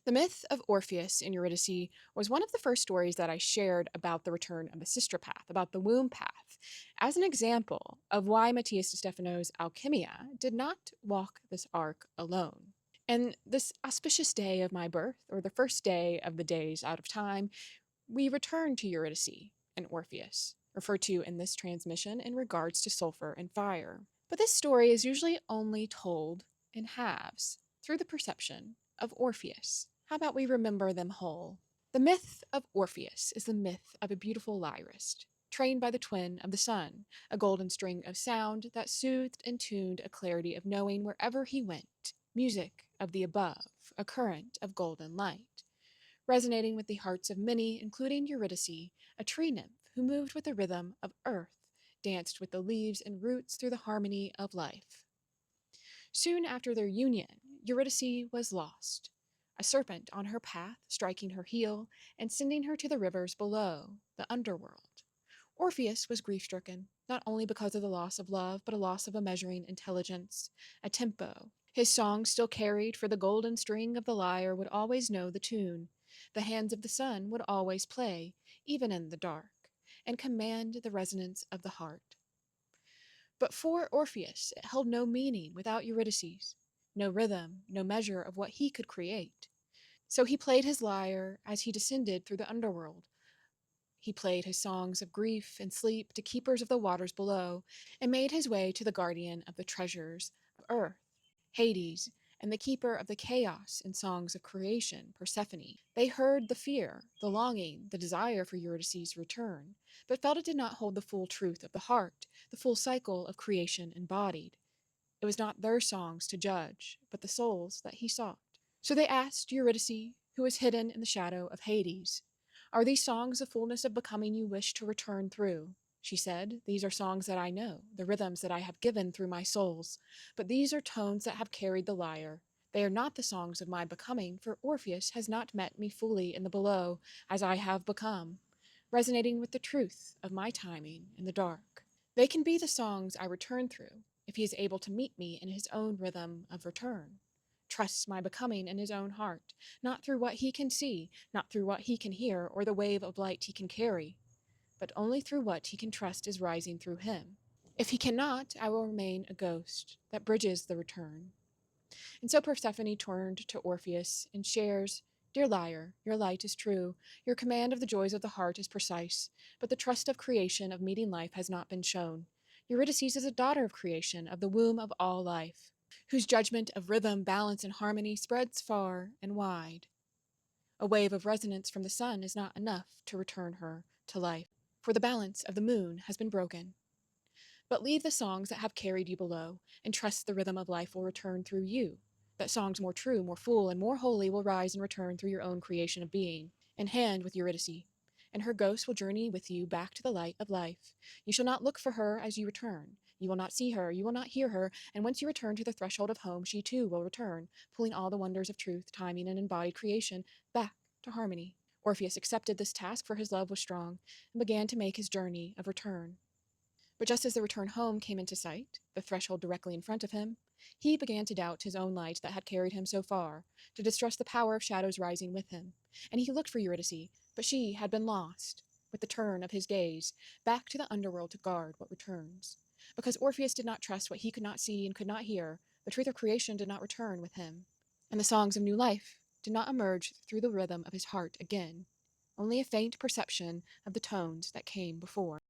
The myth of Orpheus in Eurydice was one of the first stories that I shared about the return of the Sistra path, about the womb path, as an example of why Matías De Stefano's Alkhemia did not walk this arc alone. And this auspicious day of my birth, or the first day of the days out of time, we return to Eurydice and Orpheus, referred to in this transmission in regards to sulfur and fire. But this story is usually only told in halves, through the perception of Orpheus. How about we remember them whole? The myth of Orpheus is the myth of a beautiful lyrist, trained by the twin of the sun, a golden string of sound that soothed and tuned a clarity of knowing wherever he went, music of the above, a current of golden light, resonating with the hearts of many, including Eurydice, a tree nymph who moved with the rhythm of earth, danced with the leaves and roots through the harmony of life. Soon after their union, Eurydice was lost, a serpent on her path striking her heel and sending her to the rivers below, the underworld. Orpheus was grief-stricken, not only because of the loss of love, but a loss of a measuring intelligence, a tempo. His song still carried, for the golden string of the lyre would always know the tune. The hands of the sun would always play, even in the dark, and command the resonance of the heart. But for Orpheus it held no meaning without Eurydice, no rhythm, no measure of what he could create. So he played his lyre as he descended through the underworld. He played his songs of grief and sleep to keepers of the waters below, and made his way to the guardian of the treasures of earth, Hades, and the keeper of the chaos in songs of creation, Persephone. They heard the fear, the longing, the desire for Eurydice's return, but felt it did not hold the full truth of the heart, the full cycle of creation embodied. It was not their songs to judge, but the souls that he sought. So they asked Eurydice, who was hidden in the shadow of Hades, "Are these songs the fullness of becoming you wish to return through?" She said, "These are songs that I know, the rhythms that I have given through my souls, but these are tones that have carried the lyre. They are not the songs of my becoming, for Orpheus has not met me fully in the below, as I have become, resonating with the truth of my timing in the dark. They can be the songs I return through, if he is able to meet me in his own rhythm of return. Trusts my becoming in his own heart, not through what he can see, not through what he can hear, or the wave of light he can carry, but only through what he can trust is rising through him. If he cannot, I will remain a ghost that bridges the return." And so Persephone turned to Orpheus and shares, "Dear lyre, your light is true, your command of the joys of the heart is precise, but the trust of creation, of meeting life, has not been shown. Eurydice is a daughter of creation, of the womb of all life, whose judgment of rhythm, balance, and harmony spreads far and wide. A wave of resonance from the sun is not enough to return her to life, for the balance of the moon has been broken. But leave the songs that have carried you below, and trust the rhythm of life will return through you, that songs more true, more full, and more holy will rise and return through your own creation of being, in hand with Eurydice, and her ghost will journey with you back to the light of life. You shall not look for her as you return. You will not see her, you will not hear her, and once you return to the threshold of home, she too will return, pulling all the wonders of truth, timing, and embodied creation back to harmony." Orpheus accepted this task, for his love was strong, and began to make his journey of return. But just as the return home came into sight, the threshold directly in front of him, he began to doubt his own light that had carried him so far, to distrust the power of shadows rising with him, and he looked for Eurydice, but she had been lost, with the turn of his gaze, back to the underworld to guard what returns. Because Orpheus did not trust what he could not see and could not hear, the truth of creation did not return with him, and the songs of new life did not emerge through the rhythm of his heart again, only a faint perception of the tones that came before.